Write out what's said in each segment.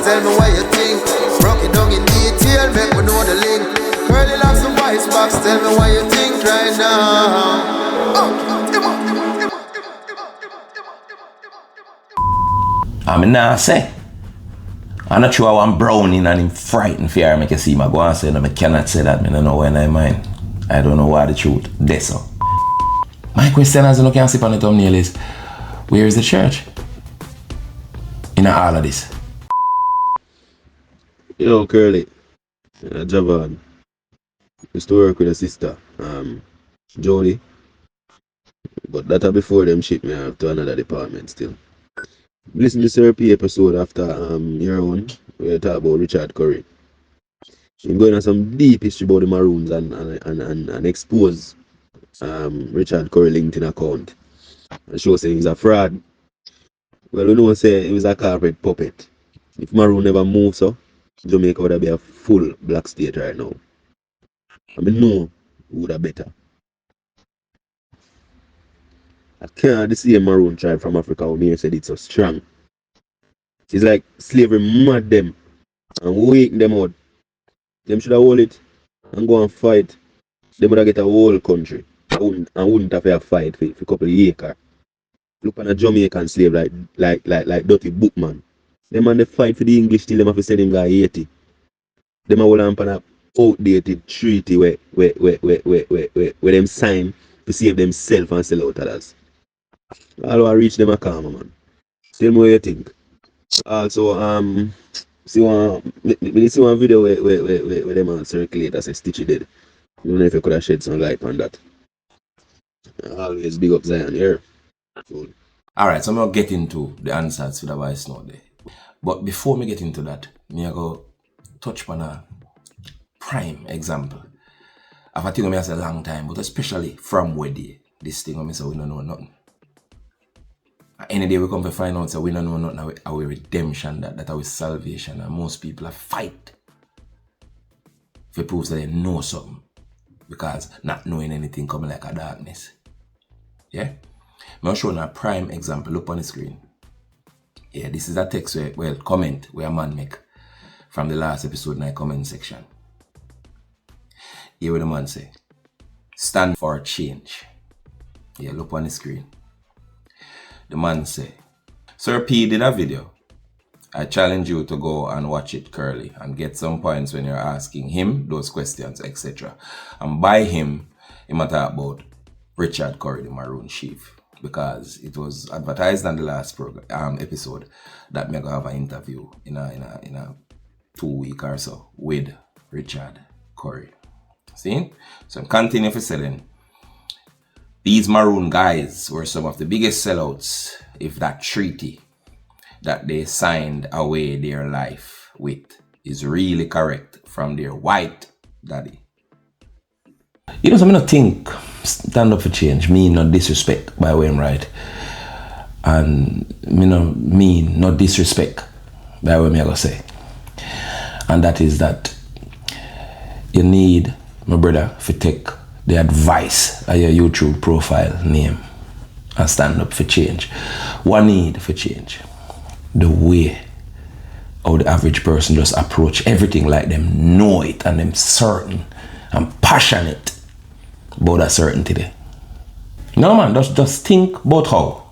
tell me what you think. Broke it down in detail, make me know the link. Curly locks and voice box, tell me what you think right now. I'm not say. I'm not sure I'm browning and I'm frightened fear make you see my go and say no, I cannot say that, I don't know when I mind. I don't know what the truth. That's so. My question as you know can see on the thumbnail is, where is the church? In all of this. Yo, Curly. Javan. Used to work with a sister, Jody. But that before them shit me have to another department still. Listen to the therapy episode after your own, where you talk about Richard Curry. He's going on some deep history about the Maroons and expose Richard Curry LinkedIn account. And show saying he's a fraud. Well, we know say he was a corporate puppet. If Maroon never move so, Jamaica would have been a full black state right now. I mean, no, would have better. I can't see a Maroon tribe from Africa who me said it's so strong. It's like slavery mad them and wake them out. Them should have hold it and go and fight. They would have get a whole country. I wouldn't have a fight for a couple of acres. Look on a Jamaican slave like Dirty Bookman. Them man they fight for the English till them have to send him guy 80. Them a hold on an outdated treaty where them sign to save themselves and sell out others. All I reach them a calm man. Tell me what you think. Also see one video where them man circulate as a Stitchie dead. I don't know if you could have shed some light on that. Always big up Zion here. Cool. Alright, so I'm gonna get into the answers to the voice note there. But before me get into that, me I go touch on a prime example. I've think I say a long time, but especially from where this thing I say we don't know nothing. Any day we come to find out that we don't know nothing our redemption, that our salvation, and most people are fight for proof that they know something. Because not knowing anything coming like a darkness. Yeah? I'm showing a prime example. Look on the screen. Yeah, this is a text comment where a man make from the last episode in the comment section. Here what the man say. Stand for change. Yeah, look on the screen. The man say, Sir P did a video. I challenge you to go and watch it, Curly, and get some points when you're asking him those questions, etc. And by him, he might talk about Richard Curry, the Maroon Chief, because it was advertised on the last episode that me gonna have an interview in a 2 week or so with Richard Curry. See? So I'm continuing for selling. These Maroon guys were some of the biggest sellouts if that treaty that they signed away their life with is really correct from their white daddy. You know, so I don't think stand up for change mean not disrespect by way I'm right. And me no mean not disrespect by way me I go say. And that is that you need, my brother, to take the advice of your YouTube profile name and stand up for change. What need for change? The way how the average person just approach everything like them know it and them certain and passionate about that certainty there. No man, just think about how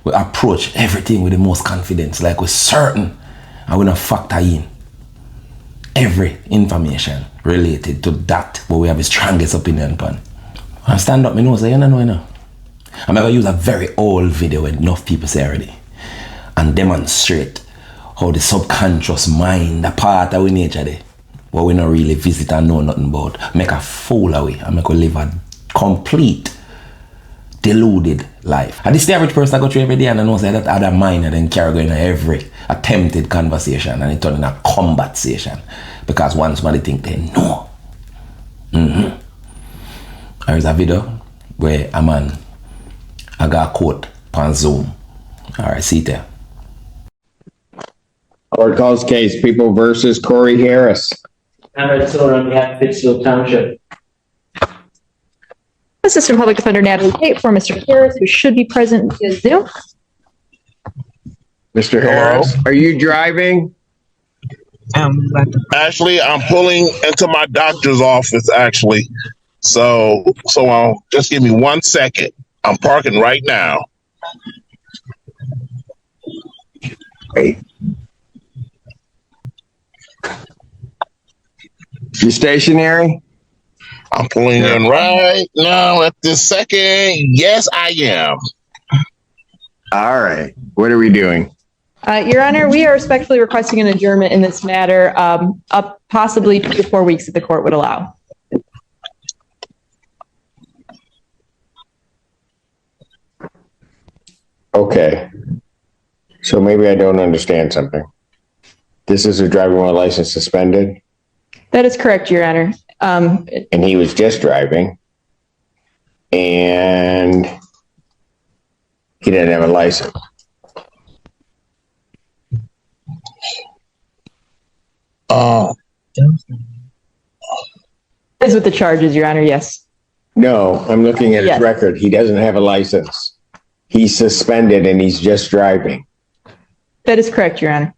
we approach everything with the most confidence, like we're certain and we don't factor in every information related to that what we have the strongest opinion upon. And stand up, me know say you know. I'm gonna use a very old video when enough people say already and demonstrate how the subconscious mind, the part of our nature there, what we not really visit and know nothing about, make a fool of we and make we live a complete deluded life. And this is the average person that go through every day and I know say that other mind and then carry going in every attempted conversation and it turn in a combat session because once somebody think they know. There is a video where a man I got a quote on Zoom. Alright, see it there. Court calls case People versus Corey Harris. Conrad Silver on behalf of Pittsfield Township. Assistant Public Defender Natalie Tate for Mr. Harris, who should be present via Zoom. Mr. Harris, are you driving? Actually, I'm pulling into my doctor's office, actually. So just give me 1 second. I'm parking right now. Great. You stationary? I'm pulling in right now at this second. Yes, I am. All right. What are we doing? Your Honor, we are respectfully requesting an adjournment in this matter, up possibly 2 to 4 weeks if the court would allow. Okay. So maybe I don't understand something. This is a driving while license suspended, That is correct, Your Honor. and he was just driving, and he didn't have a license. Is with the charges, Your Honor, yes. No, I'm looking at his Yes. record. He doesn't have a license. He's suspended and he's just driving. That is correct, Your Honor.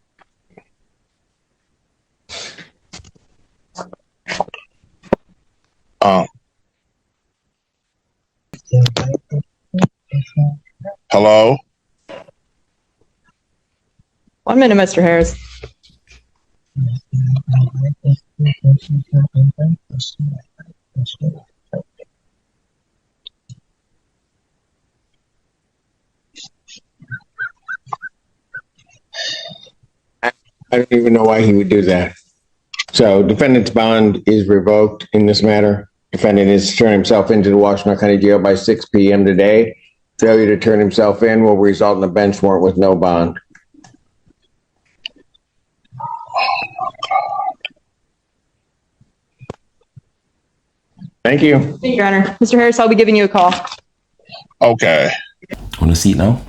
Hello? 1 minute, Mr. Harris. I don't even know why he would do that. So defendant's bond is revoked in this matter. Defendant is to turn himself into the Washington County Jail by 6 p.m. today. Failure to turn himself in will result in a bench warrant with no bond. Thank you. Thank you, Your Honor. Mr. Harris, I'll be giving you a call. Okay. Want to see it now?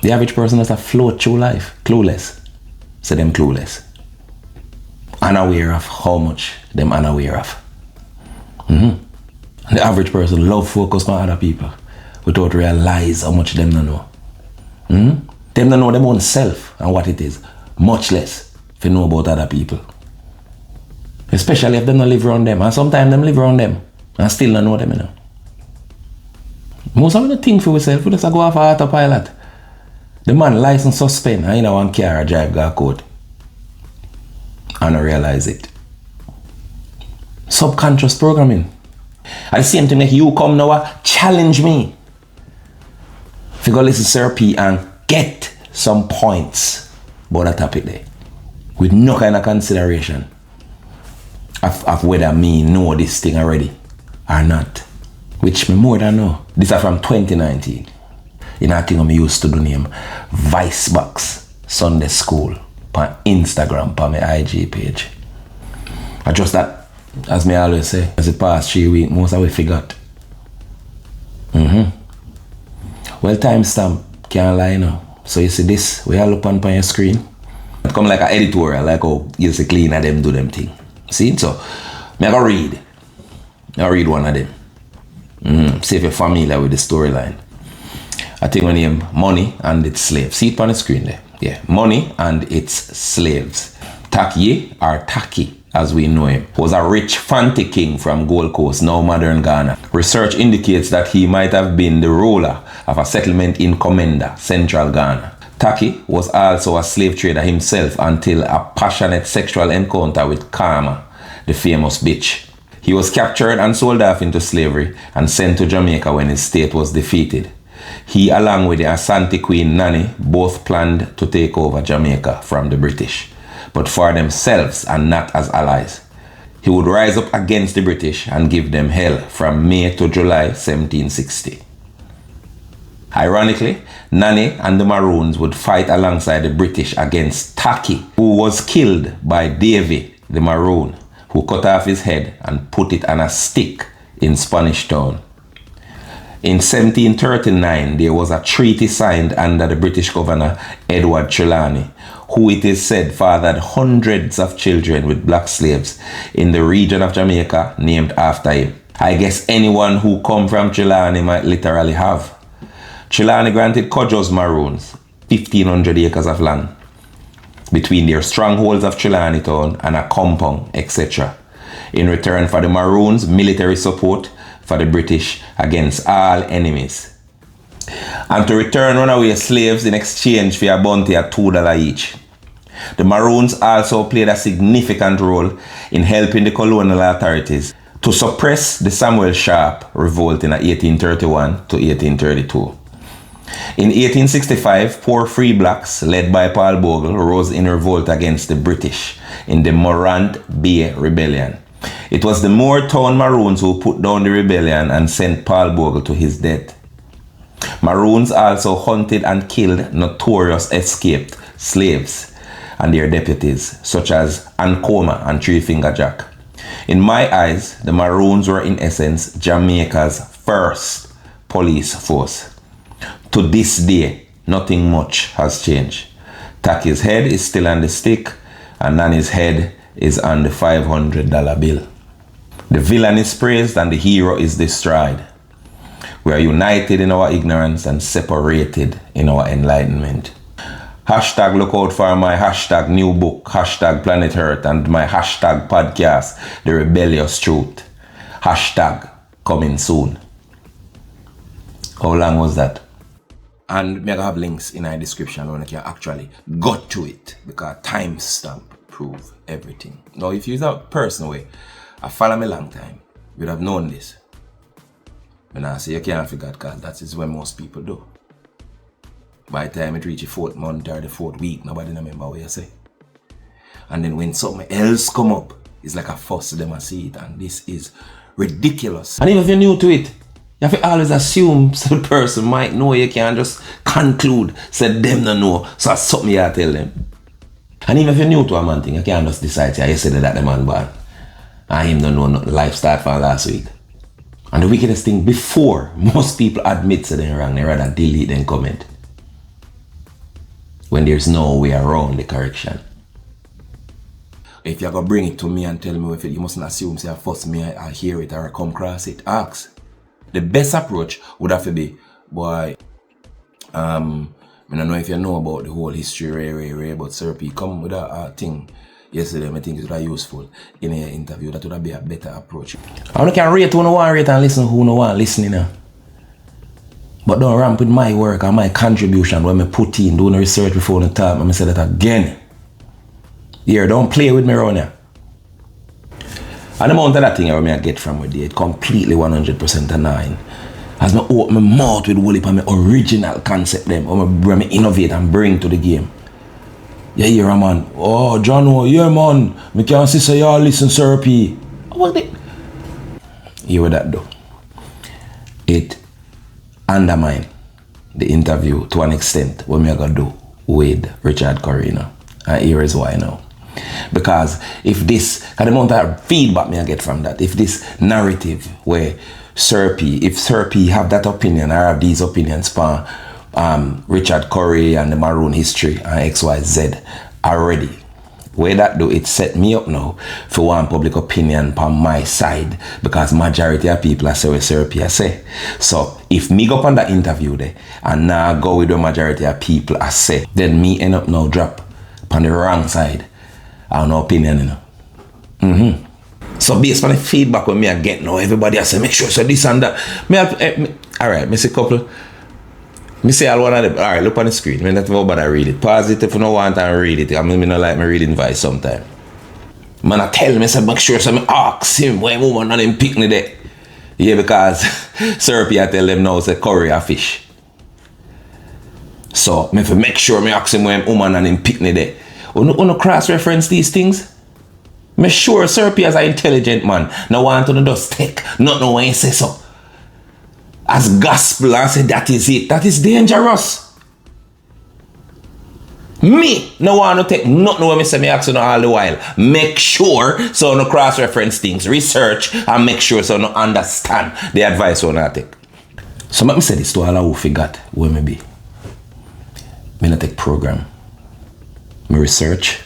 The average person has a float through life, clueless. So them clueless. Unaware of how much them unaware of. And the average person love focus on other people without realize how much them don't know. Them don't know them own self and what it is. Much less if you know about other people. Especially if them don't live around them. And sometimes them live around them and still don't know them, you know. Most of the thing for yourself, we just go off autopilot. The man license suspend and you know one car drive go court. And I realize it. Subconscious programming. At the same time, like you come now, challenge me. If you go listen to Sir P and get some points about that topic there. With no kind of consideration of whether me know this thing already or not. Which me more than know. This is from 2019. In a thing I used to do name Vice Box Sunday School on Instagram, on my IG page. I just that, as me always say, as it past 3 weeks, most of we forgot. Well, timestamp can't lie now. So you see this, we all up on your screen. It come like an editorial, like how you see clean at them do them thing. See? So, me go read. I'll read one of them. See if you're familiar with the storyline. I think my name Money and its Slaves. See it on the screen there. Yeah, Money and its Slaves. Stichie, or Taki, as we know him, was a rich Fanti king from Gold Coast, now modern Ghana. Research indicates that he might have been the ruler of a settlement in Komenda, central Ghana. Taki was also a slave trader himself until a passionate sexual encounter with Karma, the famous bitch. He was captured and sold off into slavery and sent to Jamaica when his state was defeated. He, along with the Asante Queen Nanny, both planned to take over Jamaica from the British, but for themselves and not as allies. He would rise up against the British and give them hell from May to July 1760. Ironically, Nanny and the Maroons would fight alongside the British against Taki, who was killed by Davy the Maroon, who cut off his head and put it on a stick in Spanish Town. In 1739, there was a treaty signed under the British governor Edward Trelawney, who it is said fathered hundreds of children with black slaves in the region of Jamaica named after him. I guess anyone who come from Trelawney might literally have. Trelawney granted Kojo's Maroons 1,500 acres of land. between their strongholds of Trelawney Town and a compound, etc., in return for the Maroons' military support for the British against all enemies, and to return runaway slaves in exchange for a bounty at $2 each. The Maroons also played a significant role in helping the colonial authorities to suppress the Samuel Sharp revolt in 1831 to 1832. In 1865, poor free blacks, led by Paul Bogle, rose in revolt against the British in the Morant Bay Rebellion. It was the Moortown Maroons who put down the rebellion and sent Paul Bogle to his death. Maroons also hunted and killed notorious escaped slaves and their deputies, such as Ancoma and Three Finger Jack. In my eyes, the Maroons were in essence Jamaica's first police force. To this day, nothing much has changed. Tacky's head is still on the stick, and Nanny's head is on the $500 bill. The villain is praised and the hero is destroyed. We are united in our ignorance and separated in our enlightenment. Hashtag look out for my hashtag new book, hashtag Planet Earth, and my hashtag podcast, The Rebellious Truth. Hashtag coming soon. How long was that? And me have links in our description where you can actually go to it, because timestamp prove everything. Now, if you're a person way, I follow me long time, you'd have known this. When I say you can't forget, because that is what most people do. By the time it reaches the 4th month or the 4th week, nobody remember what you say. And then when something else come up, it's like a fuss them and see it, and this is ridiculous. And even if you're new to it, you have to always assume some person might know. You can't just conclude, say them don't know, so that's something you have to tell them. And even if you're new to a man thing, you can't just decide, yeah, you said that the man bad, and him don't know nothing, life start from last week. And the wickedest thing, before most people admit to them wrong, they rather delete them comment. When there's no way around the correction. If you're gonna bring it to me and tell me if it, you mustn't assume, say, first me I hear it or I come across it, ask. The best approach would have to be, boy, I don't know if you know about the whole history, but Sir P, come with a thing yesterday, I think it was useful in an interview. That would be a better approach. I don't can rate who no want rate and listen who no want listening now. But don't ramp with my work and my contribution when I put in, doing research before the time, and I say that again. Here, don't play with me around here. And the amount of that thing I get from with it completely 100% annoying. As I open my mouth with Wooly and my original concept them, or I innovate and bring to the game. Yeah, here man. Oh, John, oh, yeah man. I can't see say y'all listen, Sir P. What the? Hear what that do? It undermine the interview to an extent what me gonna do with Richard Curry now. And here is why now. Because if this, the amount of feedback me I get from that, if this narrative where if Sir P have that opinion, I have these opinions for Richard Curry and the Maroon history and XYZ already, where that do, it set me up now for one public opinion on my side, because majority of people are say what Sir P say. So if me go on that interview there and now go with the majority of people I say, then me end up now drop on the wrong side. I have no opinion, you know. So based on the feedback when me I get now, everybody I say make sure so this and that. Alright, me say couple. Me say all one of them. Alright, look on the screen. Me not about I read it. Pause it if you don't want and read it. I mean, me not like me reading voice sometimes. Man I tell me say make sure so me ask him when woman and him pick me there. Yeah, because Sir P I tell them now say curry a fish. So me for make sure me ask him when woman and him pick me there. Uno cross-reference these things. Me sure Sir P as an intelligent man. No want to just take nothing when he say so. As gospel and say that is it. That is dangerous. Me no want to take nothing when me say me ask you all the while. Make sure so no cross-reference things. Research and make sure so no understand the advice you not take. So let me say this to all who forgot where me be. Me not take program. Me research,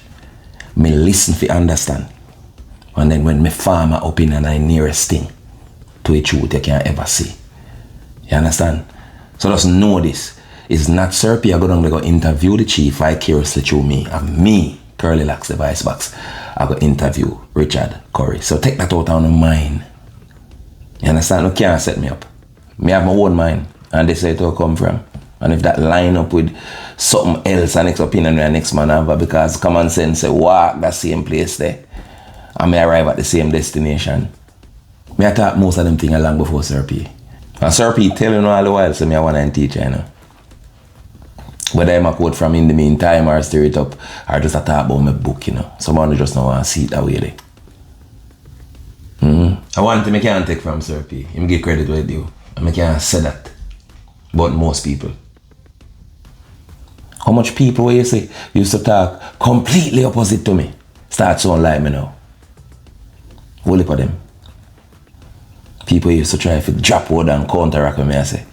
me listen for understand. And then when me farm my opinion is the nearest thing to a truth you can ever see. You understand? So just know this. It's not Sir P. I go down to go interview the chief vicariously through me. And me, Curly Locks, the vice box, I go interview Richard Curry. So take that out of my mind. You understand? You can't set me up. Me have my own mind. And they say it will come from. And if that line up with something else, the next opinion the next man have, because common sense say walk that same place there. And may arrive at the same destination. Me I thought most of them things long before Sir P. And Sir P tell you all the while, so me I want to teach you, you know. Whether I'm a quote from in the meantime or stir it up or just a talk about my book, you know. Someone just don't want to see it that way there. I want him, I can't take from Sir P. Him give credit where due. And I can't say that. But most people. How much people where you say used to talk completely opposite to me start sound like me now. Whole heap of them. People used to try to drop word and counteract me, I say.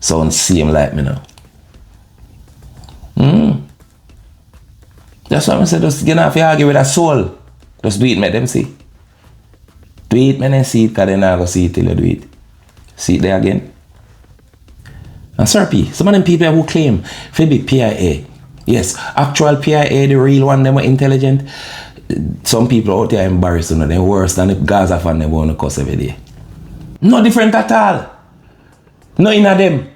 Sound same like me now. That's why I say just get off your argue with a soul. Just do it, make them see. Do it, make them see it, because they not go see it till you do it. See it there again. And Sir P, some of them people who claim for be PIA. Yes, actual PIA, the real one, them were intelligent. Some people out there embarrassed, you know, they're worse than the Gaza fan they want to cuss every day. No different at all. No in of them.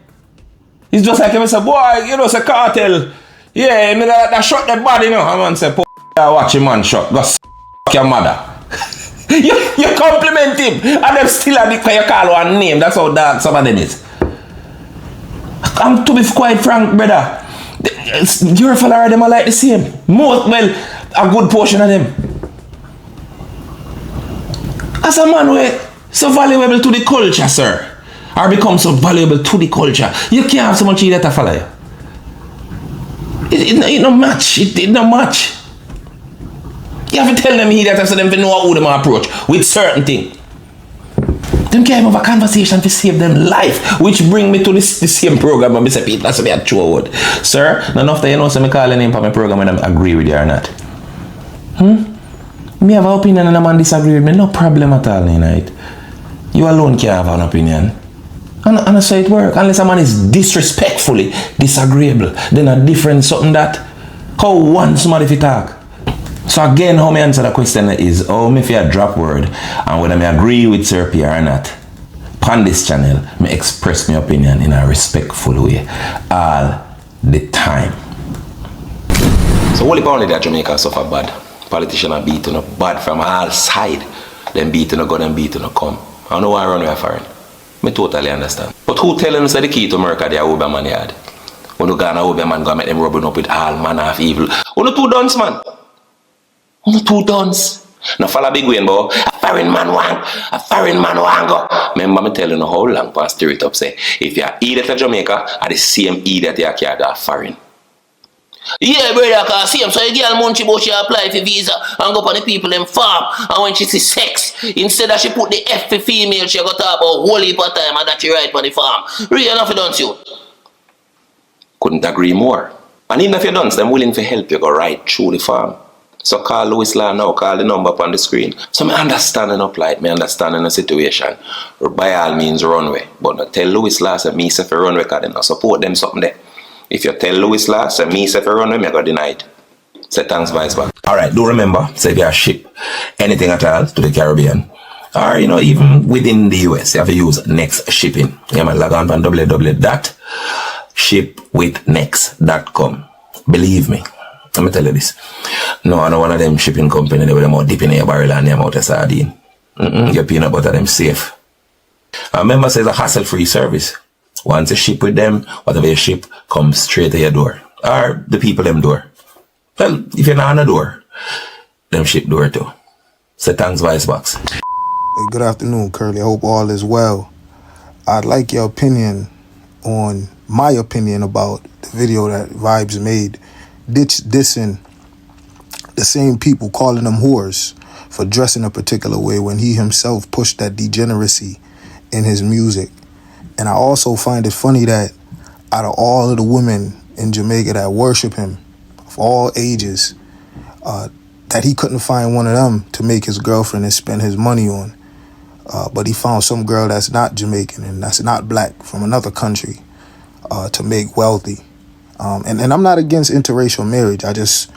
It's just like if I say, boy, you know, say cartel. Yeah, me that shot the body, you know. I man say, watch him man shot. Go your mother. you compliment him. And them still a dick you call one name. That's how dark some of them is. I'm to be quite frank, brother. Your fella them are like the same. Most, well, a good portion of them. As a man, we're so valuable to the culture, sir. Or become so valuable to the culture. You can't have so much that to follow you. It no match. It no match. You have to tell them that so them to know how them approach with certain things. Them can't have a conversation to save them life, which bring me to the same program and I say, Pete, that's me a true word. Sir, none of the you know so me call the name for my program and I agree with you or not. Me have an opinion and a man disagree with me, no problem at all, you know. You alone can't have an opinion. And that's how it works. Unless a man is disrespectfully disagreeable, then a different something that how one somebody if you talk. So again, how me answer the question is how me if you drop word and whether me agree with Sir P or not. On this channel, me express my opinion in a respectful way all the time. So only only that Jamaica suffer bad. Politicians are beating up bad from all sides. Them beating up go, them beating up come. I don't know why I run away foreign. Me totally understand. But who telling us that the key to America they are over man yard? When you go and over man go make them rubbing up with all manner of evil. Only two dons, man. Only two dons. Now follow big win, boy. A foreign man want go. Remember me telling you how long past stir it up say if you are idiot to Jamaica are the same idiot you carry to foreign. Yeah, brother, cause see him so a girl munchie but she apply for visa and go on the people them farm and when she see sex, instead of she put the F for female, she go talk about whole heap of time and that she right on the farm. Real enough you don't you? Couldn't agree more. And even if you don't, them willing to help you go right through the farm. So call Louis Law now, call the number up on the screen. So me understanding up like me understanding the situation. By all means runway. But not tell Louis Law say me say for runway because they not support them something there. If you tell Louis Law, say me say for runway, me go deny it. Say thanks, vice back. Alright, do remember, say if you ship anything at all to the Caribbean, or you know, even within the US, you have to use Next Shipping. You might log on www.shipwithnext.com. Believe me, let me tell you this. No, I know one of them shipping company, they will more deep in your barrel and them out of sardine. Your peanut butter, them safe. And remember, say it's a hassle-free service. Once you ship with them, whatever you ship comes straight to your door. Or the people them door. Well, if you're not on the door, them ship door too. So thanks, Vice Box. Hey, good afternoon, Curly. I hope all is well. I'd like your opinion on my opinion about the video that Vybz made dissing the same people, calling them whores for dressing a particular way when he himself pushed that degeneracy in his music. And I also find it funny that out of all of the women in Jamaica that worship him, of all ages, that he couldn't find one of them to make his girlfriend and spend his money on. But he found some girl that's not Jamaican and that's not black from another country to make wealthy. And I'm not against interracial marriage. I just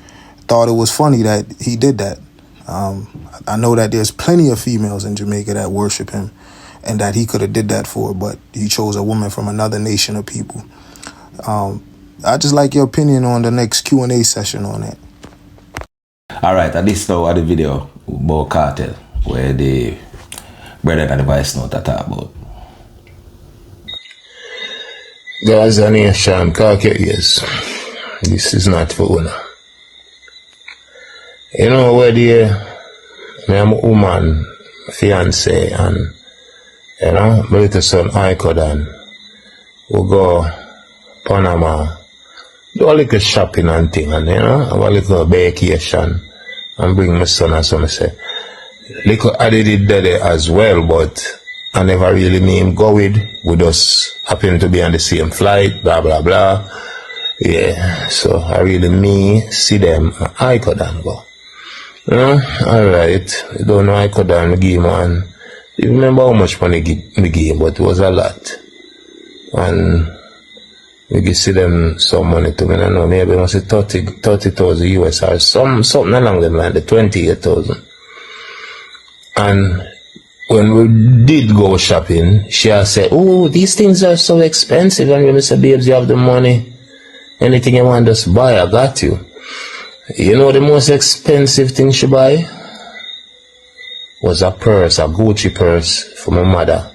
thought it was funny that he did that. I know that there's plenty of females in Jamaica that worship him and that he could have did that for, but he chose a woman from another nation of people. I just like your opinion on the next Q&A session on that. All right, at this now, the video about Kartel, where the brother and the voice note I talk about. There's a nation, Caucasians. This is not for honor. You know where I'm a woman, fiance, and you know, my little son Ikodan, we go Panama, do a little shopping and thing, and you know, have a little vacation, and bring my son and so I say. Little Addy did that as well, but I never really mean go with. We just happen to be on the same flight, blah blah blah. Yeah, so I really see them, I couldn't go. Alright, you don't know I couldn't give man. You remember how much money me gave, but it was a lot. And we give see them some money to me, I don't know, maybe I say 30,000 US or something along them line, the 28,000. And when we did go shopping, she said, oh, these things are so expensive. And when we said, babes, you have the money. Anything you want, just buy, I got you. You know the most expensive thing she buy? Was a purse, a Gucci purse for my mother.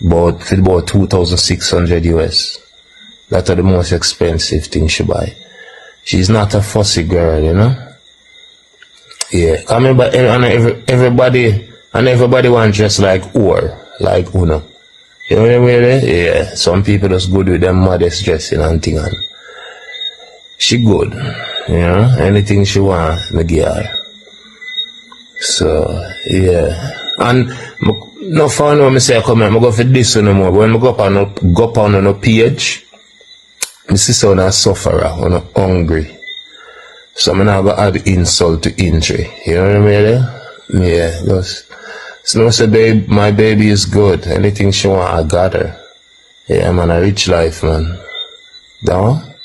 About 2,600 US. That's the most expensive thing she buy. She's not a fussy girl, you know? Yeah, I remember everybody want dress like Uno. You know what I mean? Yeah, some people just good with them modest dressing and thing, and she good, you know, anything she want, me give her. So, yeah, and no fun when I say I come here, I go for this no more, when I go up on a page, I see someone a sufferer, on hungry. So I'm not going to add insult to injury. You know what I mean? Yeah, just. So I say, babe, my baby is good. Anything she want, I got her. Yeah, man, a rich life, man. That one?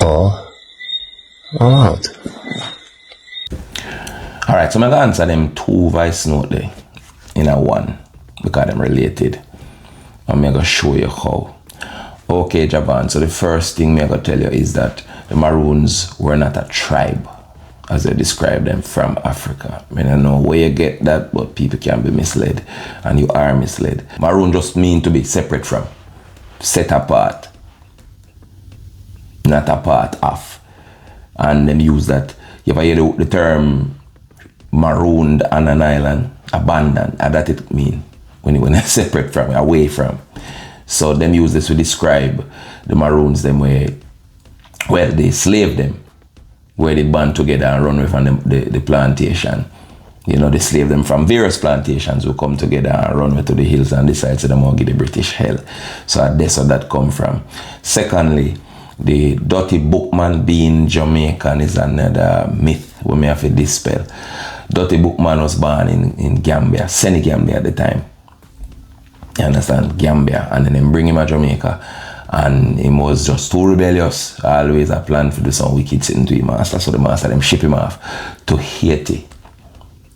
Oh. I'm out. Alright, so I'm going to answer them 2 voice note there in a one because them related. I'm going to show you how. Okay, Javan, so the first thing I'm going to tell you is that the Maroons were not a tribe, as they describe them, from Africa. I mean, I don't know where you get that, but people can be misled, and you are misled. Maroon just mean to be separate from, set apart, not a part of. And then use that, you ever hear the term marooned on an island, abandoned, and that it mean, when you're separate from, away from. So them use this to describe the Maroons, them where, well, they slave them, where they band together and run away from the plantation. You know, they slave them from various plantations who come together and run away to the hills and decide to them all give the British hell. So that's where that come from. Secondly, the dirty bookman being Jamaican is another myth we may have to dispel. Dirty bookman was born in Gambia, Senegambia at the time. You understand? Gambia. And then they bring him to Jamaica. And he was just too rebellious. Always a plan to do some wicked thing to his master. So the master them ship him off to Haiti.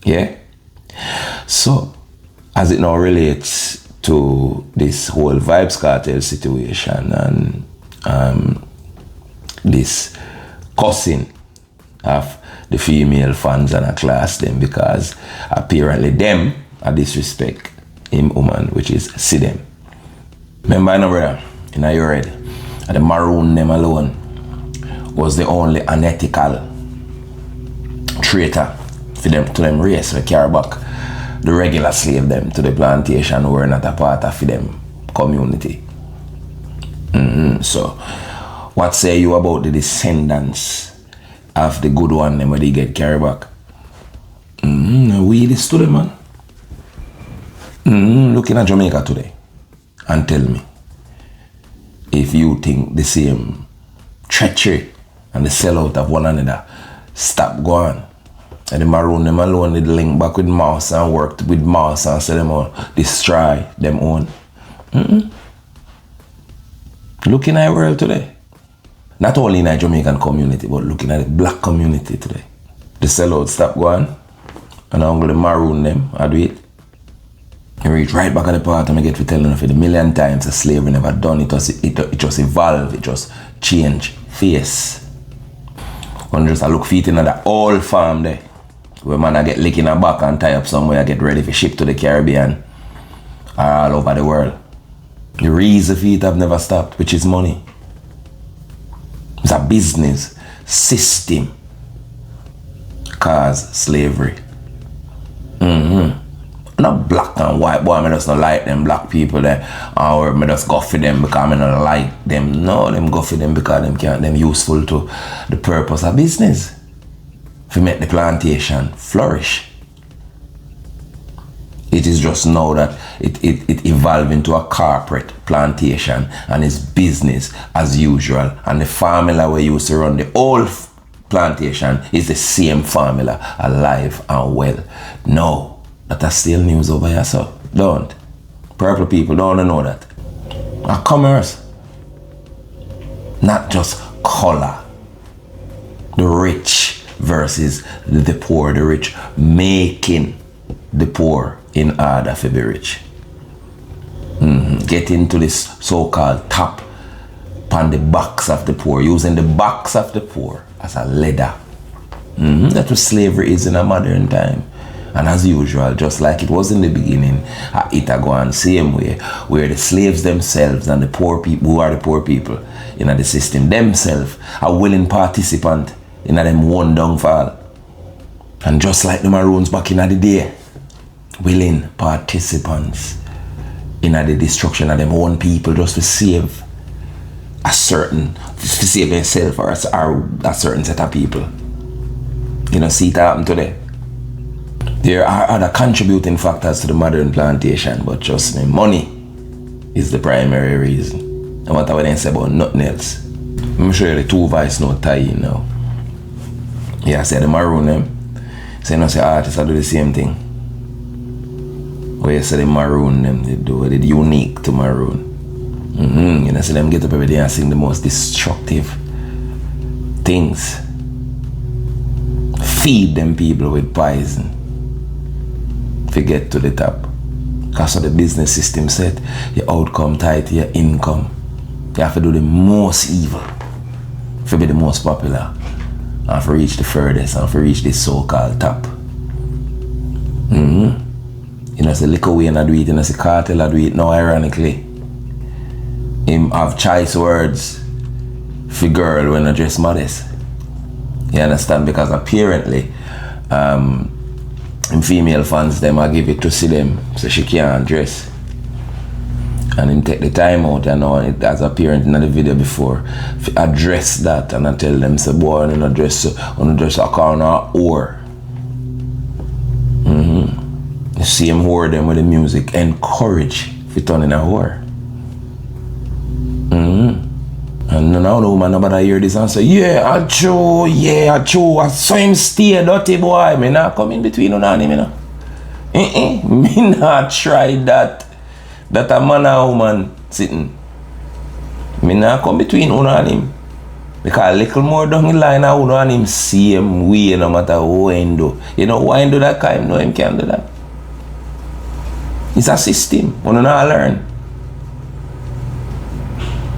Yeah? So, as it now relates to this whole Vybz Kartel situation and this cussing of the female fans and a class them, because apparently them are disrespect him woman, which is see them. Remember, no brother, in your head, the Maroon them alone was the only unethical traitor for them to them race. We carry back the regular slave them to the plantation who were not a part of them community. So, what say you about the descendants of the good one them where they get carried back? We this to them, man. Looking at Jamaica today and tell me if you think the same treachery and the sellout of one another stop going. And the Maroon them alone did link back with Mouse and worked with Mouse and say them all destroy them own. Look in our world today. Not only in the Jamaican community, but looking at the black community today. The sellout stop going, and I'm going to maroon them, I do it. You reach right back at the part and I get to telling you for the million times that slavery never done. It just evolved, it just change face. And just I look feet in that old farm there, where man I get licking a back and tie up somewhere, I get ready for ship to the Caribbean or all over the world. The reason feet have never stopped, which is money. It's a business system cause slavery. Not black and white boy, I just not like them black people there, or I just go for them because I don't like them. No, them go for them because them useful to the purpose of business. To make the plantation flourish. It is just now that it evolved into a corporate plantation and it's business as usual. And the formula we used to run the old plantation is the same formula, alive and well. No. That's still news over here, so don't. Purple people don't know that. A commerce, not just color. The rich versus the poor. The rich making the poor in order to be rich. Get into this so-called top on the backs of the poor, using the backs of the poor as a leather. That's what slavery is in a modern time. And as usual, just like it was in the beginning, it go on same way, where the slaves themselves and the poor people, who are the poor people in the system themselves, are willing participant in them one downfall. And just like the Maroons back in the day, willing participants in the destruction of them own people just to save to save themselves or a certain set of people. You know, see it happen today. There are other contributing factors to the modern plantation, but trust me, money is the primary reason. No matter what they say about nothing else. Let me show you the two voice note tie in now. Yeah, I said the maroon them. So you know, say artists do the same thing. Where you say the maroon them, they do it unique to maroon. You know, see them get up every day and sing the most destructive things. Feed them people with poison. To get to the top. Because of the business system set, your outcome tied to your income. You have to do the most evil to be the most popular and to reach the furthest and to reach this so-called top. You know, it's a little way and I do it, you know, it's a cartel I do it now, ironically. Him have choice words for girl when I dress modest. You understand? Because apparently female fans them I give it to see them so she can't dress, and him take the time out, and know it as apparent in the video before address that, and I tell them say boy on a dress a corner or you see him whore them with the music, encourage for turning a whore. And now the woman nobody hear this and say, I saw him stay dirty boy. Me not come in between you and him, you know. Me not try that. That a man and woman sitting. Me not come between you and him. Because a little more down the line and you and him same way no matter who he do. You know why he do that kind? No, him can't do that. It's a system. You not learn.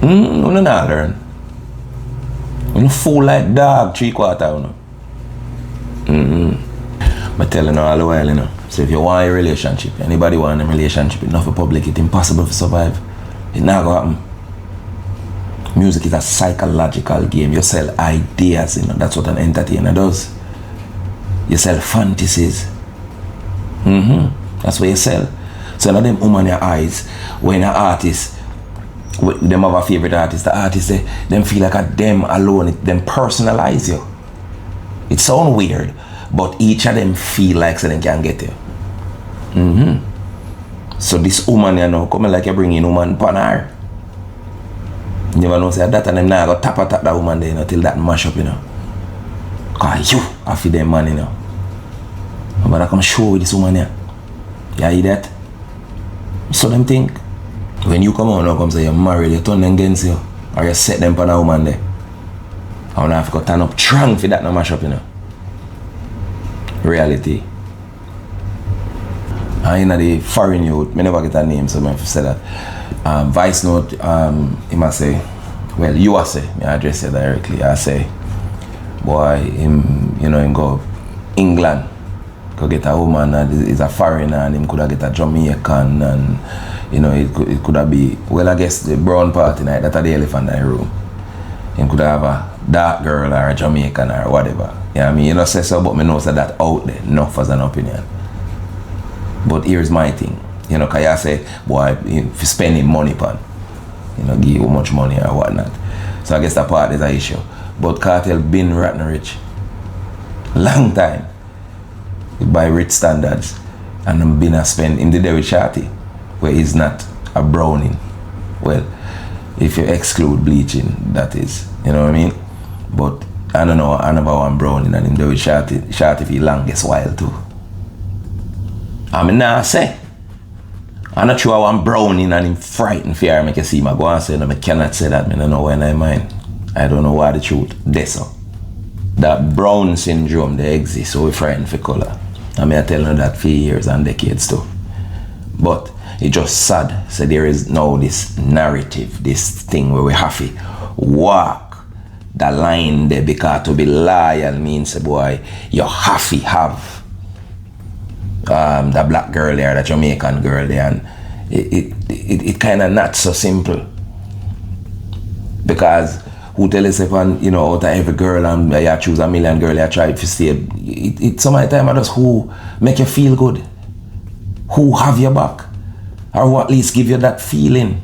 You not learn. You fool like dog 3/4, you know. But telling you all the while, you know. So if you want a relationship, anybody want a relationship, enough for public, it's impossible to survive. It's not gonna happen. Music is a psychological game. You sell ideas, you know. That's what an entertainer does. You sell fantasies. That's what you sell. So now them woman your eyes when an artist them have a favorite artist, the artist them feel like a them alone, them personalize you. It sounds weird, but each of them feel like so they can get you. So this woman, you know, coming like you bring in woman upon her. You never know say that and them now go tap that woman there, you know, till that mash up, you know. Cause you I feel them man, you know. But I come show with this woman here. You hear that? So them think when you come out now come say you're married, you turn them against you. Or you set them for a woman there. I don't have to go turn up strong for that no mash up, you know. Reality. And in the foreign youth, I never get a name, so I have to say that. Vice note, he must say, well, you are say, I address it directly. I say, boy, him go England, go get a woman that is a foreigner, and him could have get a Jamaican, and it could have be, well, I guess the brown party night, that's the elephant in the room. Him could have a dark girl or a Jamaican or whatever. Yeah, I mean, you know, say so, but me know that out there, enough as an opinion. But here's my thing, you know, cause you say, boy, if you spending money upon, give you much money or whatnot. So I guess that part is an issue. But Kartel been rotten rich. Long time. By rich standards. And I'm been a spend in the day with Shorty, where he's not a browning. Well, if you exclude bleaching, that is, you know what I mean? But I don't know, I never want browning and him do with Shorty for the longest while too. I mean, now say, I'm not sure I want browning and him frighten fear make you see my go and say, no, I cannot say that, I don't know when I mind. I don't know why the truth, that's so. That brown syndrome, they exist, so we frighten for color. I mean, I tell you that for years and decades too. But it's just sad, so there is now this narrative, this thing where we have to walk the line there, because to be loyal means, boy, you have to have the black girl there, the Jamaican girl there, and it kind of not so simple. Because who tell us if out of every girl and you choose a million girl you try to stay, some of the time just who make you feel good, who have your back, or who at least give you that feeling.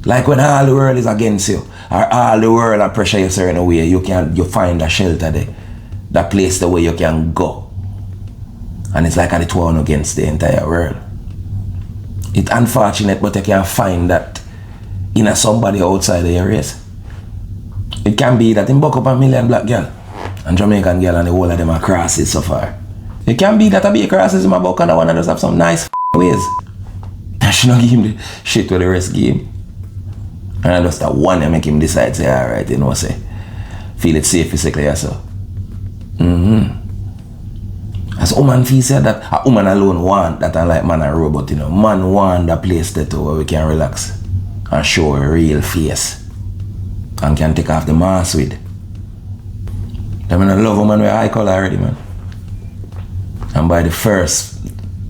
Like when all the world is against you, or all the world are pressure you a certain way, you find a shelter there, that place the way you can go. And it's like a twirl against the entire world. It's unfortunate, but you can find that in somebody outside of your race. It can be that him buck up a million black girl and Jamaican girl and the whole of them are crosses so far. It can be that a be crosses in my buck and I wanna just have some nice ways. I should not give him the shit with the rest give him. And I just that one that make him decide, say, alright, say, feel it safe physically yourself. As a woman feel said that a woman alone want that, unlike man and robot, man want that place there too where we can relax and show a real face and can take off the mask with. I mean, I love woman with eye color already, man. And by the first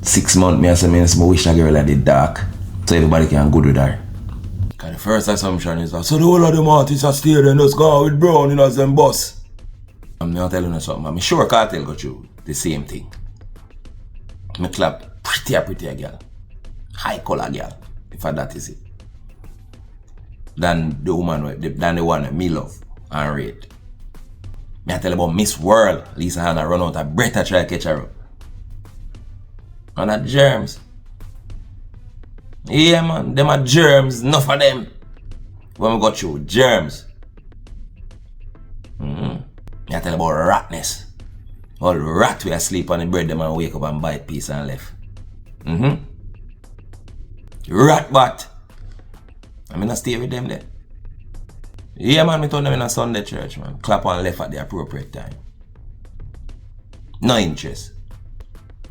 6 months, I wish a girl that did dark so everybody can good with her. Because the first assumption is that, so the whole of them artists are stay there and just go with brown as them boss. I'm not telling you something, I'm sure Kartel go through the same thing. I clap prettier girl, high color girl, if that is it, than the one that me love and rate. I tell you about Miss World, Lisa Hanna run out of breath to try to catch her up. And that germs. Yeah man, them are germs, enough of them. When we got through, germs. I tell you about ratness. All rat we asleep on the bread them and wake up and bite piece and left. Rat bat. I mean I stay with them there. Yeah man, me turn them in a Sunday church man. Clap and left at the appropriate time. No interest.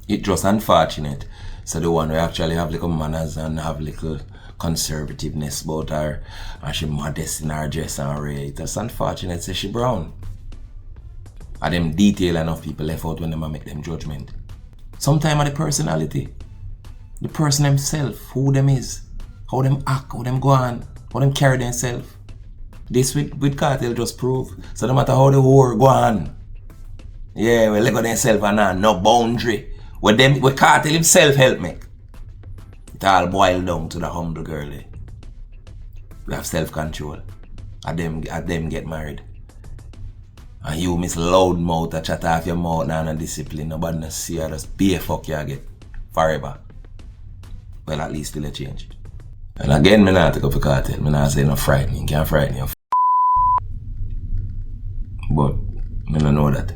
It's just unfortunate. So the one who actually have little manners and have little conservativeness about her and she modest in her dress and her it's just unfortunate say she brown. And them detail enough people left out when they make them judgment. Sometimes the personality. The person themselves, who them is, how them act, how them go on, how them carry themselves. This with Kartel just prove. So no matter how the war go on. Yeah, we let go themselves and no boundary. With Kartel himself help me. It all boil down to the humble girl. We have self-control. And them get married. And you miss loud mouth to chat off your mouth now and discipline. Nobody no see you just be a fuck you get forever. Well, at least till you change. And again, I not take up for Kartel. I not say no frightening. Can't frighten you. But I don't know that.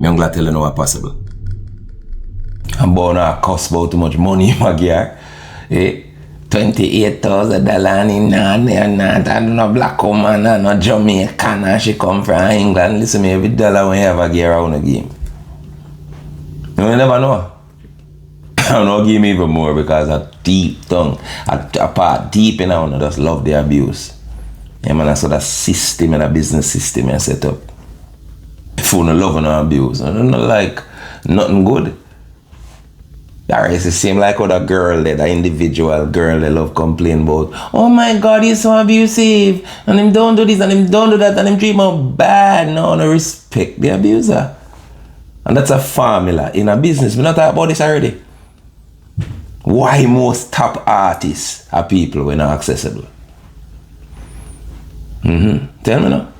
I'm glad to tell you know what's possible. I'm born to cuss about too much money in my gear. To $28,000 in and no black woman and no Jamaican and she come from England. Listen me, every dollar when you ever get around the game. You never know. I don't give me even more because a deep tongue, a part deep in I just love the abuse. Yeah, man, that's what a system and a business system I set up. If you don't love no abuse, I don't like nothing good. That is the same like with a girl, that individual girl they love complain about, oh my God, he's so abusive, and him don't do this, and him don't do that, and him treat me bad. No respect the abuser. And that's a formula in a business. We're not talking about this already. Why most top artists are people when not accessible? Tell me now.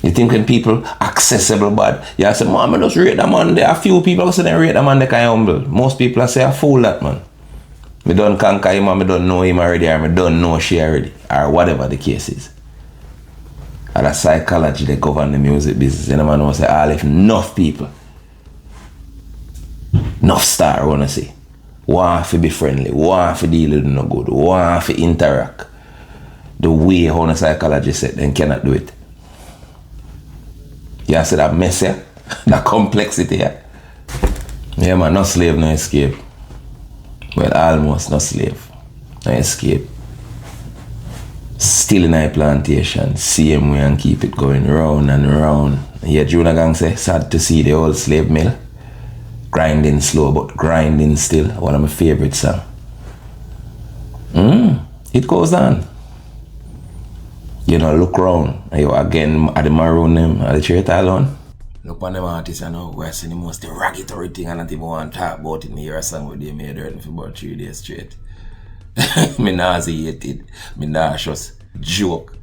You think when people accessible bad, you say, man, I just rate that man. There are few people who say they rate that man, they can humble. Most people say I fool that man. Me don't conquer him, and me don't know him already, or me don't know she already, or whatever the case is. And the psychology they govern the music business. And the man will say, if enough people, enough star wanna say, want to be friendly, want to deal with no good, want to interact. The way how the psychology said, then cannot do it. You see that mess here? That complexity here? Yeah man, no slave, no escape. Well, almost no slave, no escape. Still in a plantation, same way and keep it going round and round. And yet Juna Gang say, sad to see the old slave mill. Grinding slow, but grinding still. One of my favorite songs. It goes on. You know, look round. And you again at the maroon them, at the church alone. Look on them artists, I know, we're seeing the most derogatory thing and not even want to talk about it. Me hear a song with they made her for about 3 days straight. Me nauseated. Me nauseous. Joke.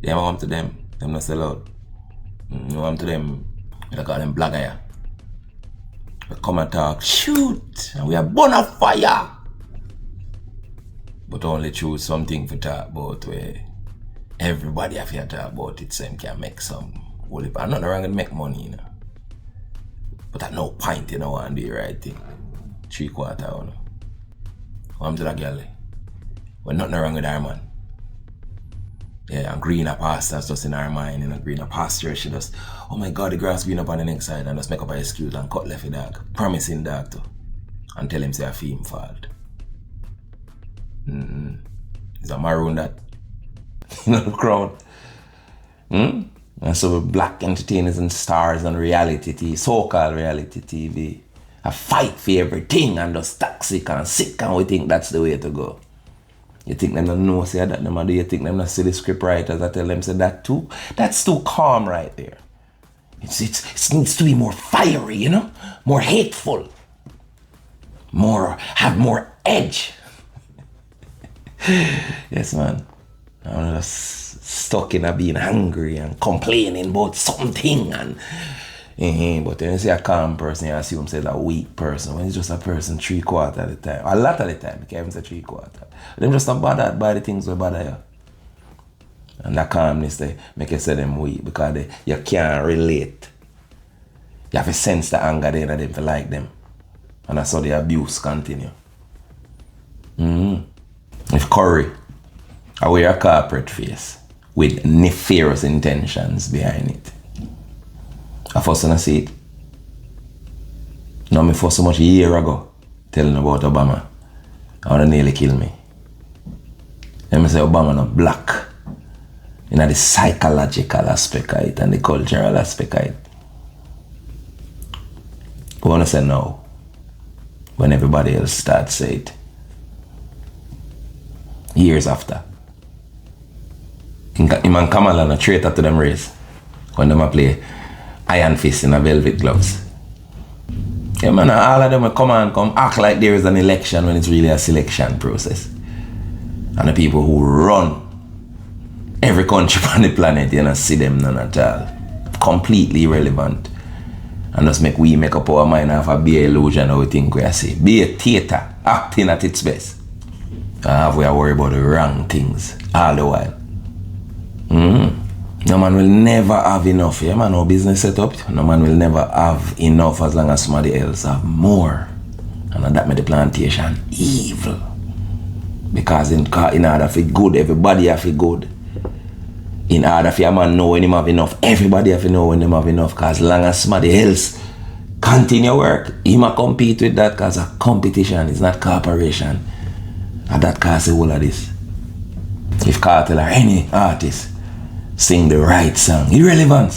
Yeah, I want to them. Them not sell out. I want to them. I call them black guy. We come and talk, shoot, and we are born on fire. But only choose something for talk about where everybody have to talk about it, so them can make some. I'm not wrong to make money, you know. But at no point, you know, want to do the right thing. 3/4, you know. I'm to that girl. We're nothing wrong with her, man. Yeah, and green up pastas just in her mind, you know, green up pasture, she just, oh my God, the grass green up on the next side, and just make up an excuse and cut left a dog. Promising dog too. And tell him say a fee him fault. Is a maroon that? You know the crowd. And so black entertainers and stars on reality TV, so-called reality TV, a fight for everything and just toxic and sick, and we think that's the way to go. You think them don't know say that them do you think them not silly script writers that tell them say that too? That's too calm right there. It needs to be more fiery, you know? More hateful. Have more edge. Yes man. I'm just stuck in a being hungry and complaining about something and but then you see a calm person, you assume say a weak person. When it's just a person 3/4 of the time. A lot of the time, you can't even say 3/4. Them just not bothered by the things that bother you. And that calmness they make you say them weak because you can't relate. You have to sense the anger there in them to like them. And that's how the abuse continue. If Curry, I wear a corporate face with nefarious intentions behind it. I first when I see it. Now me for so much a year ago telling about Obama. I wanna nearly kill me. Let me say Obama not black. You know the psychological aspect of it and the cultural aspect of it. I wanna say no. When everybody else starts say it. Years after. Him and Kamala a traitor to them race. When them a play Iron Fist in a velvet gloves. Yeah man, all of them will come act like there is an election when it's really a selection process. And the people who run every country on the planet, you don't see them none at all. Completely irrelevant. And just make up our mind of a be illusion how we think we are say. Be a theater, acting at its best. And we are worried about the wrong things all the while. No man will never have enough. Yeah man, no business set up. No man will never have enough as long as somebody else have more. And that made the plantation evil. Because in order for good, everybody have to good. In order for a man know when him have enough, everybody have to know when him have enough. Because long as somebody else continue work, he might compete with that because a competition is not cooperation. And that cause the whole of this. If Kartel or any artist sing the right song, irrelevant.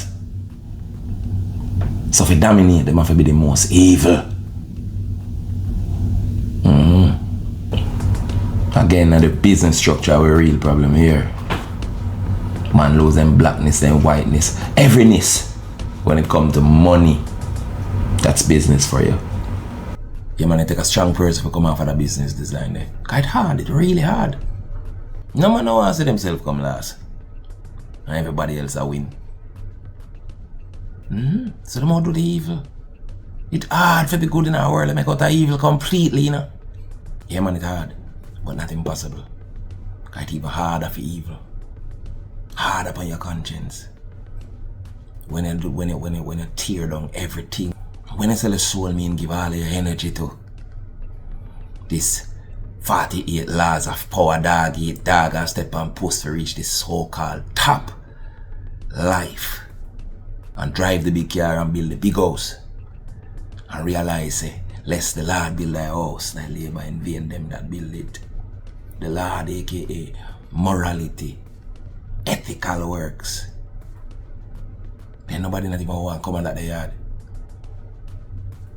So if you dominate, they have to be the most evil. Again, the business structure are a real problem here. Man lose them blackness, them whiteness, everyness. When it comes to money, that's business for you. Yeah, man, it take a strong person to come out for the business design there. It's hard, it's really hard. No man no wants to see themselves come last. And everybody else a win. So the more do the evil. It's hard for the good in our world to make out the evil completely, you know. Yeah, man, it's hard. But not impossible. It's even harder for evil. Hard upon your conscience. When you tear down everything. When you sell a soul, mean give all your energy to this 48 laws of power dog eat dog and step and post to reach this so-called top life. And drive the big car and build the big house. And realize, lest the Lord build thy house, thy labor in vain them that build it. The Lord, aka morality, ethical works. Then nobody not even want to come on that yard.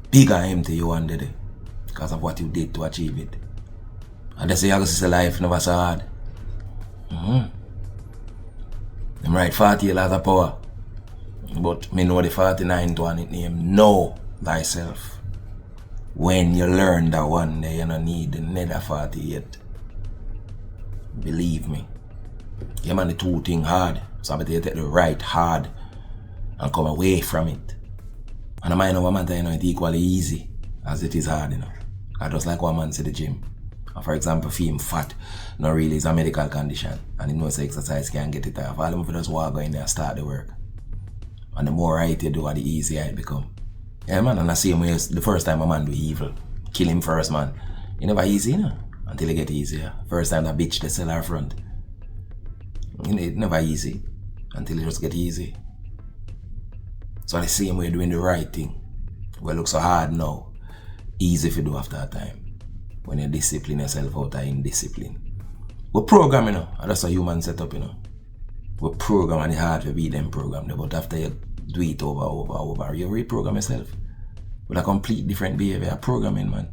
Big and empty you one day because of what you did to achieve it. And they say you see life never so hard. Them right 40 years of power. But me know the 49th one, it named Know Thyself. When you learn that one day, you don't need another 48. Believe me. Yeah, man, the two things hard. Somebody take the right hard and come away from it. And I might know one man tell you it's equally easy as it is hard, you know. I just like one man say the gym. And for example, if him fat, not really is a medical condition. And he knows exercise can get it off. All him if he just walk in there and start the work. And the more right you do, the easier it become. Yeah, man, and I see him the first time a man do evil. Kill him first, man. It never easy, you know, until it get easier. First time that bitch they sell her front. It never easy until it just get easy. So the same way doing the right thing. Well, it looks so hard now. Easy if you do after a time. When you discipline yourself out of indiscipline. We program, you know, and that's a human setup, you know. We program and it's hard to beat them program, but after you do it over, you reprogram yourself with a complete different behavior. Programming, man.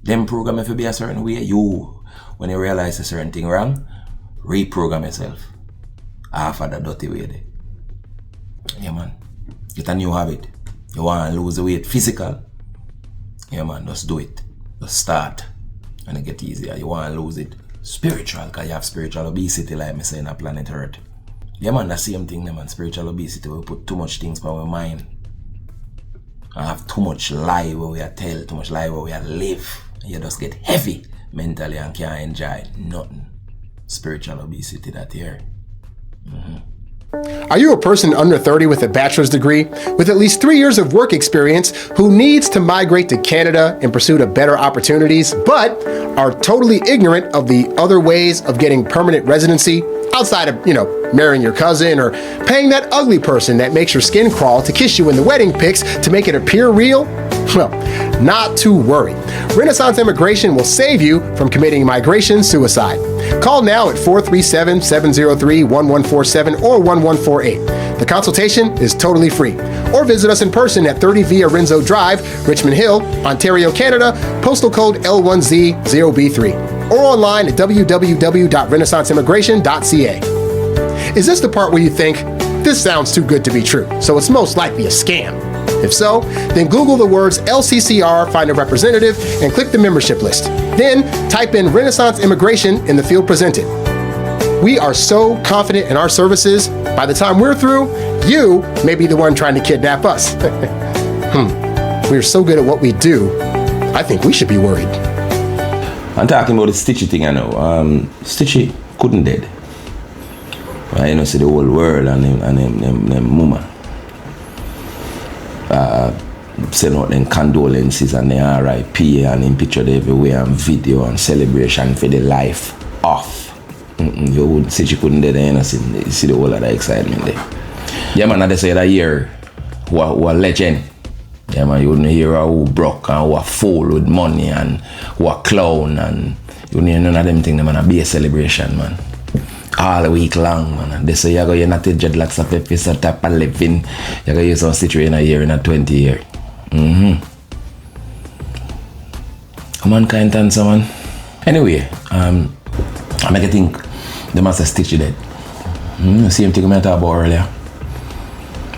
Them program if you be a certain way, you, when you realize a certain thing wrong, reprogram yourself. Half of the dirty way there. Yeah, man. Get a new habit. You want to lose the weight physical. Yeah, man, just do it. Just start. And it get easier. You want to lose it spiritual, because you have spiritual obesity, like me say in a planet Earth. Yeah, man, the same thing, man. Spiritual obesity, we put too much things for our mind. I have too much lie where we are tell, too much lie where we are live. And you just get heavy mentally and can't enjoy nothing. Spiritual obesity that here. Are you a person under 30 with a bachelor's degree, with at least 3 years of work experience, who needs to migrate to Canada in pursuit of better opportunities, but are totally ignorant of the other ways of getting permanent residency, outside of, marrying your cousin or paying that ugly person that makes your skin crawl to kiss you in the wedding pics to make it appear real? Well, not to worry. Renaissance Immigration will save you from committing migration suicide. Call now at 437-703-1147 or 1148. The consultation is totally free. Or visit us in person at 30 Via Renzo Drive, Richmond Hill, Ontario, Canada, postal code L1Z0B3. Or online at www.renaissanceimmigration.ca. Is this the part where you think, this sounds too good to be true, so it's most likely a scam? If so, then Google the words LCCR, find a representative, and click the membership list. Then type in Renaissance Immigration in the field presented. We are so confident in our services, by the time we're through, you may be the one trying to kidnap us. We're so good at what we do, I think we should be worried. I'm talking about the Stitchie thing, I know. Stitchie couldn't dead. I see the whole world and them mama. send out them condolences and the RIP and in picture everywhere and video and celebration for the life off. You would say she couldn't do the innocent. You see the whole of the excitement there. Yeah man, I say that year who a legend. Yeah man, you wouldn't hear who broke and who a fool with money and who a clown, and you wouldn't hear none of them things, man. A be a celebration, man. All week long, man. They say you're not a dreadlocks of a piece of type of living. You're going to use some Stitchie in a year, in a 20 year. Mankind and so on. Anyway, I make a think the master Stitchie dead. Same thing I talked about earlier.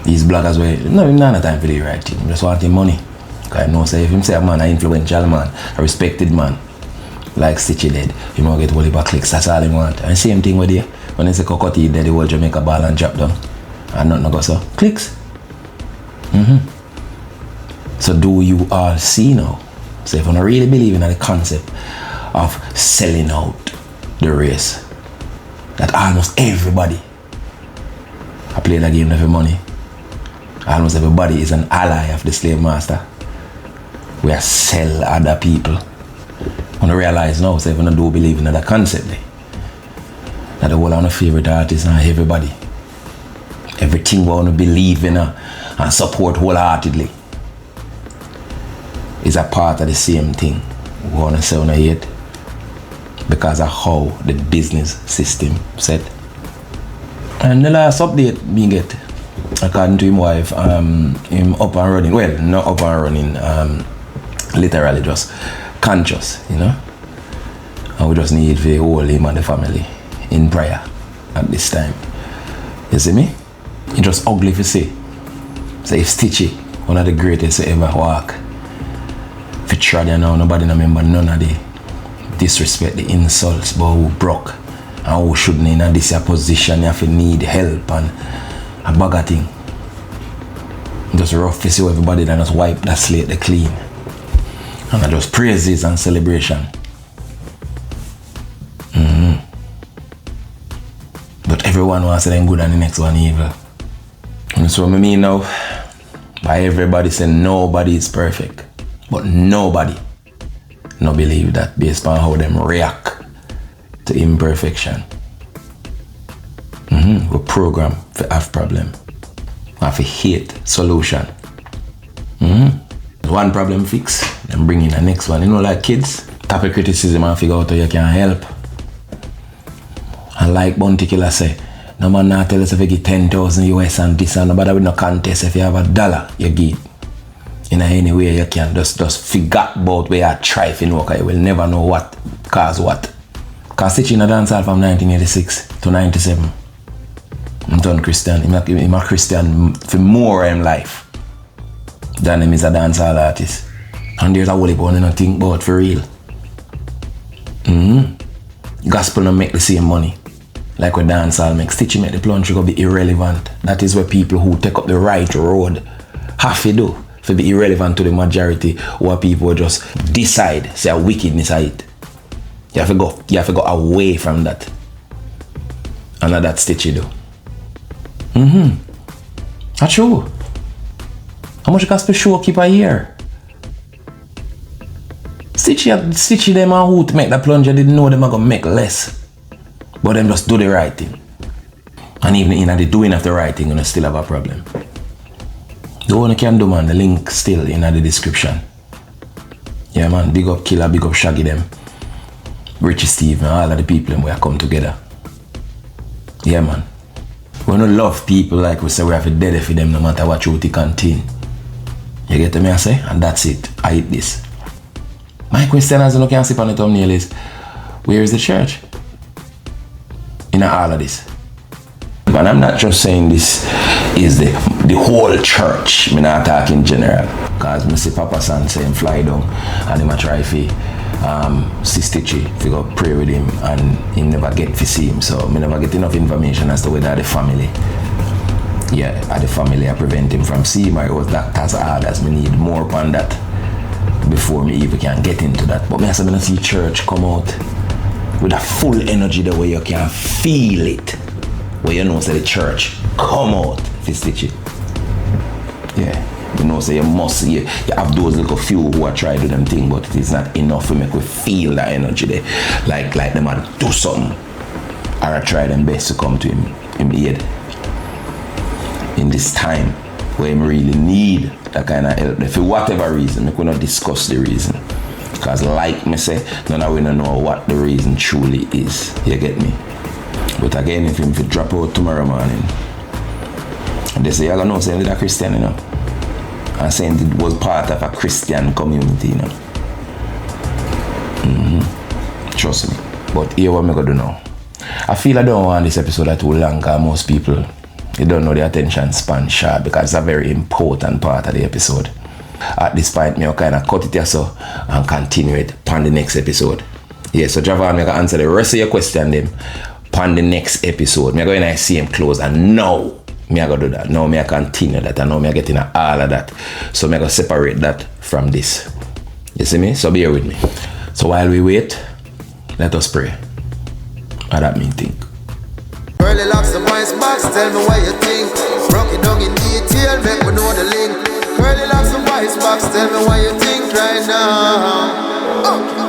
These bloggers were no time for the right thing. Just wanting money. Because I know say if him say a man, an influential man, a respected man, like Stitchie dead, you might get whole heap of clicks. That's all he want. And same thing with you. When they say Cocotti dead, the whole Jamaica ball and drop down. And nothing go so. Clicks. So do you all see now? So if you don't really believe in the concept of selling out the race, that almost everybody I play that game for money. Almost everybody is an ally of the slave master. We are sell other people. When I realize now, so if I do believe in that concept, that the whole of my favorite artists and everybody, everything we want to believe in and support wholeheartedly is a part of the same thing we want to say on it because of how the business system set. And the last update me get, according to him wife, him up and running, well, not up and running, literally just conscious, you know. And we just need to hold him and the family in prayer at this time. You see me? It's just ugly to see. So if Stichie, one of the greatest to ever walk, if you try there now, nobody remember none of the disrespect, the insults, but who broke and who shouldn't in this position, you have to need help and a bag of thing. Just rough to see everybody that just wipe that slate the clean. And I just praises and celebration. But everyone wants to say them good and the next one evil. And so I mean now, by everybody saying nobody is perfect. But nobody no believe that based on how them react to imperfection. We're programmed for have problem. Have a hate solution. One problem fix, then bring in the next one. You know, like kids, type of criticism and figure out how you can help. And like Bounty Killer say, no man not tell us if you get 10,000 US and this and nobody with no contest. If you have $1, you give. In any way you can just figure about where you try to know, because you will never know what cause what. Because Stitchie in a dancehall from 1986 to 97. I'm done Christian. I'm a Christian for more in life than him is a dancehall artist. And there's a whole heap I don't think about for real. Gospel don't make the same money like with dancehall make. Stitchie make the plunge go be irrelevant. That is where people who take up the right road have to do to be irrelevant to the majority, where people just decide say a wickedness are it. You have to go away from that. And that Stitchie do. That's true. How much gospel show keep a year? Stitchie them and who to make that plunger didn't know them are gonna make less. But them just do the right thing. And even in the doing of the right thing, you still have a problem. The one you can do, man, the link still in the description. Yeah man, big up Killer, big up Shaggy them. Richie Steve and all of the people and we are come together. Yeah man. We don't love people like we say we have to dead for them no matter what you contain. You get me I say? And that's it. I eat this. My question as you can see on the thumbnail is, where is the church? In all of this. And I'm not just saying this is the whole church. I'm not talking general. Because I see Papa San say him fly down and him a try to see Stitchie, to go pray with him, and he never get to see him. So I never get enough information as to whether the family, the family I prevent him from seeing him, or it was doctor's orders. I need more upon that before me even can get into that. But I say I see church come out with a full energy the way you can feel it. Where you know say the church come out for Stitchie. Yeah. You know, so you have those little few who are trying to do them thing, but it is not enough to make we feel that energy there. Like them to do something. Or I try them best to come to him aid. In this time where him really need that kind of help. For whatever reason, we cannot discuss the reason. Because like me say, none of we don't know what the reason truly is. You get me? But again, if him drop out tomorrow morning, and they say, you're gonna know, saying they're a Christian, you know. And saying it was part of a Christian community, you know. Trust me. But here what I'm gonna do now. I feel I don't want this episode too long because most people, they don't know the attention span short because it's a very important part of the episode. At this point, I'll kind of cut it here so and continue it on the next episode. Yeah, so Javan, I can answer the rest of your question them on the next episode. I'm going to see him close and now I'm going to do that. Now I'm going to continue that and now I'm getting all of that. So I'm going to separate that from this. You see me? So bear with me. So while we wait, let us pray. What that mean think? Early locks the voice box, tell me what you think. Broke it down in detail, make me know the link. Curly locks the voice box, tell me what you think right now.